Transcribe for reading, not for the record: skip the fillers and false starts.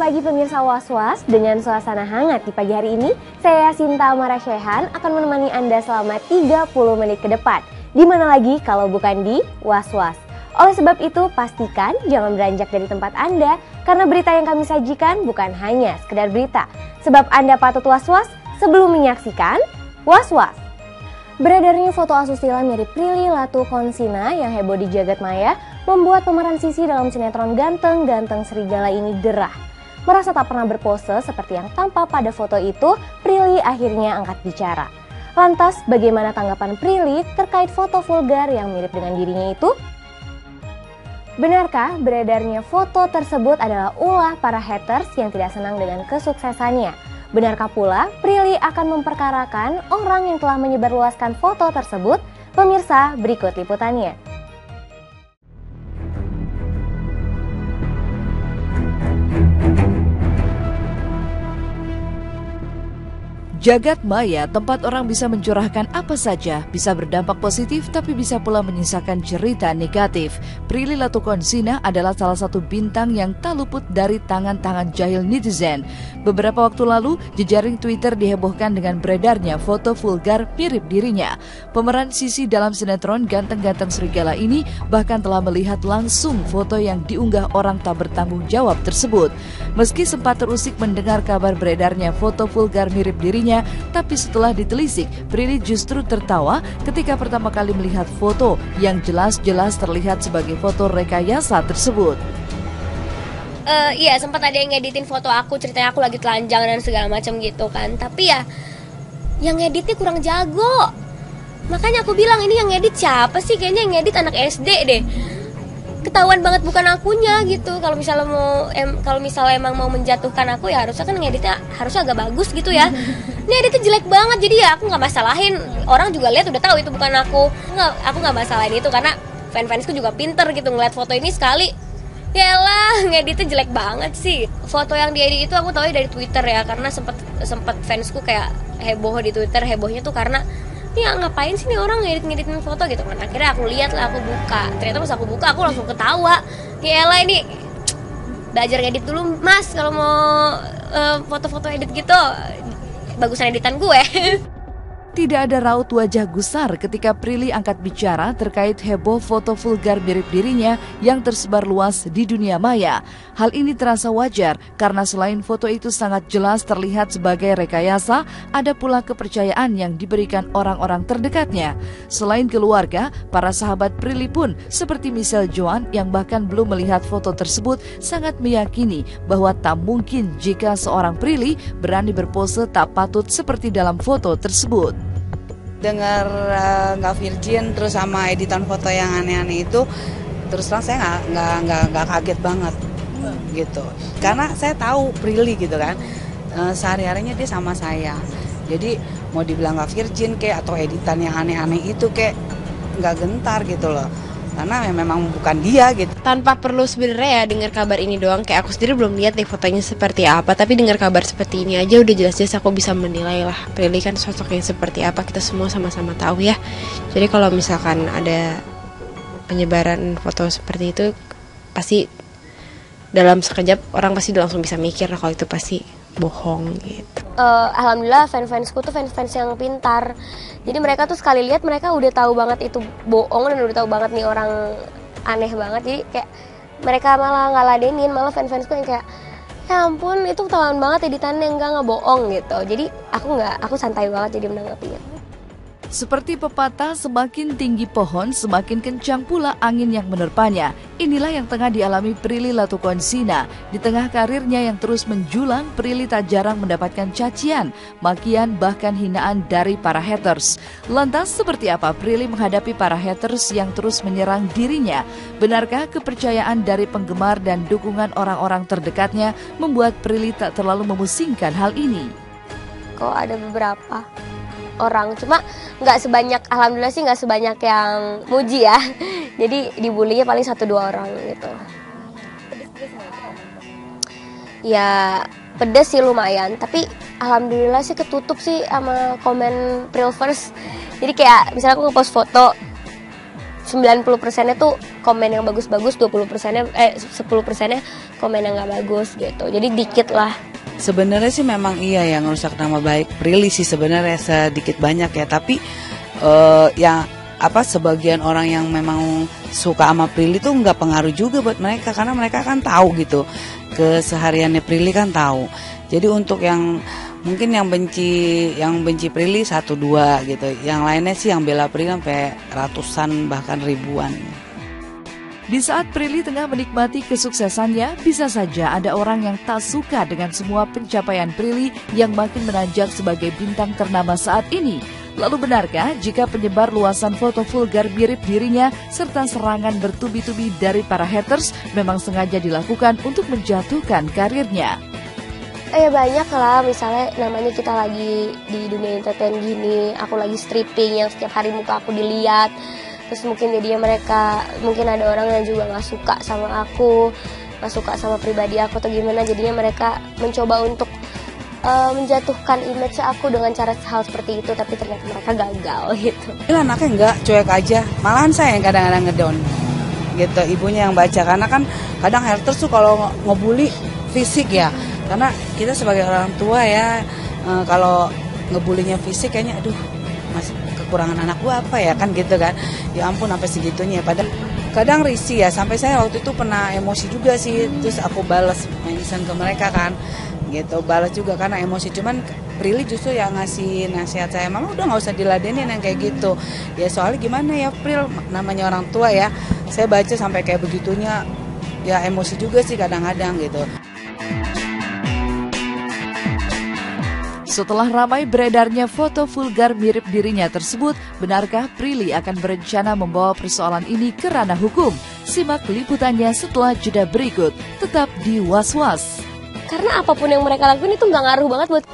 pagi pemirsa Was-Was, dengan suasana hangat di pagi hari ini, saya Sinta Marasyehan akan menemani Anda selama 30 menit ke depan. Di mana lagi kalau bukan di Was-Was. Oleh sebab itu, pastikan jangan beranjak dari tempat Anda, karena berita yang kami sajikan bukan hanya sekedar berita. Sebab Anda patut was-was sebelum menyaksikan Was-Was. Beredarnya foto asusila mirip Prilly Latuconsina yang heboh di jagat maya membuat pemeran Sisi dalam sinetron Ganteng-Ganteng Serigala ini gerah. Merasa tak pernah berpose seperti yang tampak pada foto itu, Prilly akhirnya angkat bicara. Lantas, bagaimana tanggapan Prilly terkait foto vulgar yang mirip dengan dirinya itu? Benarkah beredarnya foto tersebut adalah ulah para haters yang tidak senang dengan kesuksesannya? Benarkah pula Prilly akan memperkarakan orang yang telah menyebarluaskan foto tersebut? Pemirsa, berikut liputannya. Jagat maya, tempat orang bisa mencurahkan apa saja, bisa berdampak positif tapi bisa pula menyisakan cerita negatif. Prilly Latuconsina adalah salah satu bintang yang tak luput dari tangan-tangan jahil netizen. Beberapa waktu lalu, jejaring Twitter dihebohkan dengan beredarnya foto vulgar mirip dirinya. Pemeran Sisi dalam sinetron Ganteng-Ganteng Serigala ini bahkan telah melihat langsung foto yang diunggah orang tak bertanggung jawab tersebut. Meski sempat terusik mendengar kabar beredarnya foto vulgar mirip dirinya, tapi setelah ditelisik, Prilly justru tertawa ketika pertama kali melihat foto yang jelas-jelas terlihat sebagai foto rekayasa tersebut. Iya, sempat ada yang ngeditin foto aku, ceritanya aku lagi telanjang dan segala macam gitu kan. Tapi ya, yang ngeditnya kurang jago. Makanya aku bilang, ini yang ngedit siapa sih? Kayaknya yang ngedit anak SD deh. Ketahuan banget bukan akunya gitu. Kalau misalnya emang mau menjatuhkan aku, ya harusnya kan ngeditnya harusnya agak bagus gitu ya. Ini editnya jelek banget, jadi ya aku nggak masalahin. Orang juga lihat udah tahu itu bukan aku. Aku nggak masalahin itu karena fans-fansku juga pinter gitu ngeliat foto ini sekali. Yalah, ngeditnya jelek banget sih. Foto yang diedit itu aku tahu dari Twitter ya, karena sempet fansku kayak heboh di Twitter. Hebohnya tuh karena ini ngapain sih nih orang ngeditin foto gitu kan. Akhirnya aku lihat lah, aku buka. Ternyata pas aku buka aku langsung ketawa. Yalah, ini belajar ngedit dulu mas kalau mau foto-foto edit gitu. Bagusan editan gue. Tidak ada raut wajah gusar ketika Prilly angkat bicara terkait heboh foto vulgar mirip dirinya yang tersebar luas di dunia maya. Hal ini terasa wajar karena selain foto itu sangat jelas terlihat sebagai rekayasa, ada pula kepercayaan yang diberikan orang-orang terdekatnya. Selain keluarga, para sahabat Prilly pun seperti Michelle Joan yang bahkan belum melihat foto tersebut sangat meyakini bahwa tak mungkin jika seorang Prilly berani berpose tak patut seperti dalam foto tersebut. Dengar nggak virgin terus sama editan foto yang aneh-aneh itu, terus terang saya nggak kaget banget gitu, karena saya tahu Prilly gitu kan, sehari-harinya dia sama saya, jadi mau dibilang nggak virgin kayak atau editan yang aneh-aneh itu kayak nggak gentar gitu loh, karena memang bukan dia gitu. Tanpa perlu sebenarnya ya dengar kabar ini doang, kayak aku sendiri belum lihat nih fotonya seperti apa, tapi dengar kabar seperti ini aja udah jelas-jelas aku bisa menilai lah Prilly kan sosoknya seperti apa, kita semua sama-sama tahu ya. Jadi kalau misalkan ada penyebaran foto seperti itu, pasti dalam sekejap orang pasti langsung bisa mikir lah kalau itu pasti bohong gitu. Alhamdulillah fans-fansku tuh fans-fans yang pintar. Jadi mereka tuh sekali lihat mereka udah tahu banget itu bohong dan udah tahu banget nih orang aneh banget. Jadi kayak mereka malah ngeladenin, malah fans-fansku yang kayak ya ampun itu ketahuan banget editannya, enggak bohong gitu. Jadi aku santai banget jadi menanggapinya. Seperti pepatah, semakin tinggi pohon, semakin kencang pula angin yang menerpanya. Inilah yang tengah dialami Prilly Latuconsina. Di tengah karirnya yang terus menjulang, Prilly tak jarang mendapatkan cacian, makian, bahkan hinaan dari para haters. Lantas, seperti apa Prilly menghadapi para haters yang terus menyerang dirinya? Benarkah kepercayaan dari penggemar dan dukungan orang-orang terdekatnya membuat Prilly tak terlalu memusingkan hal ini? Kok ada beberapa orang, cuma nggak sebanyak, alhamdulillah sih nggak sebanyak yang muji ya. Jadi dibulinya paling 1-2 orang gitu. Ya pedes sih lumayan, tapi alhamdulillah sih ketutup sih sama komen Prilverse. Jadi kayak misalnya aku ngepost foto 90%-nya tuh komen yang bagus-bagus, 10%-nya komen yang nggak bagus gitu. Jadi dikit lah. Sebenarnya sih memang iya yang rusak nama baik Prilly sih sebenarnya sedikit banyak ya, tapi yang sebagian orang yang memang suka sama Prilly tuh nggak pengaruh juga buat mereka, karena mereka kan tahu gitu kesehariannya Prilly kan tahu. Jadi untuk yang mungkin yang benci Prilly 1-2 gitu, yang lainnya sih yang bela Prilly sampai ratusan bahkan ribuan. Di saat Prilly tengah menikmati kesuksesannya, bisa saja ada orang yang tak suka dengan semua pencapaian Prilly yang makin menanjak sebagai bintang ternama saat ini. Lalu benarkah jika penyebar luasan foto vulgar mirip dirinya serta serangan bertubi-tubi dari para haters memang sengaja dilakukan untuk menjatuhkan karirnya? Banyak lah, misalnya namanya kita lagi di dunia entertain gini, aku lagi stripping yang setiap hari muka aku dilihat. Terus mungkin jadinya mungkin ada orang yang juga gak suka sama aku, gak suka sama pribadi aku atau gimana. Jadinya mereka mencoba untuk menjatuhkan image aku dengan cara hal seperti itu, tapi ternyata mereka gagal gitu. Anaknya enggak, cuek aja, malahan saya yang kadang-kadang ngedown gitu, ibunya yang baca. Karena kan kadang haters tuh kalau ngebully fisik ya, karena kita sebagai orang tua ya, kalau ngebulinya fisik kayaknya aduh masih kekurangan anak gua apa ya kan gitu kan. Ya ampun sampai segitunya, padahal kadang risih ya, sampai saya waktu itu pernah emosi juga sih. Terus aku balas mention ke mereka kan gitu, balas juga karena emosi. Cuman Prilly justru yang ngasih nasihat saya, mama udah nggak usah diladenin yang kayak gitu ya, soalnya gimana ya Pril, namanya orang tua ya. Saya baca sampai kayak begitunya ya, emosi juga sih kadang-kadang gitu. Setelah ramai beredarnya foto vulgar mirip dirinya tersebut, benarkah Prilly akan berencana membawa persoalan ini ke ranah hukum? Simak liputannya setelah jeda berikut. Tetap di Was Was. Karena apapun yang mereka lakuin itu nggak ngaruh banget buat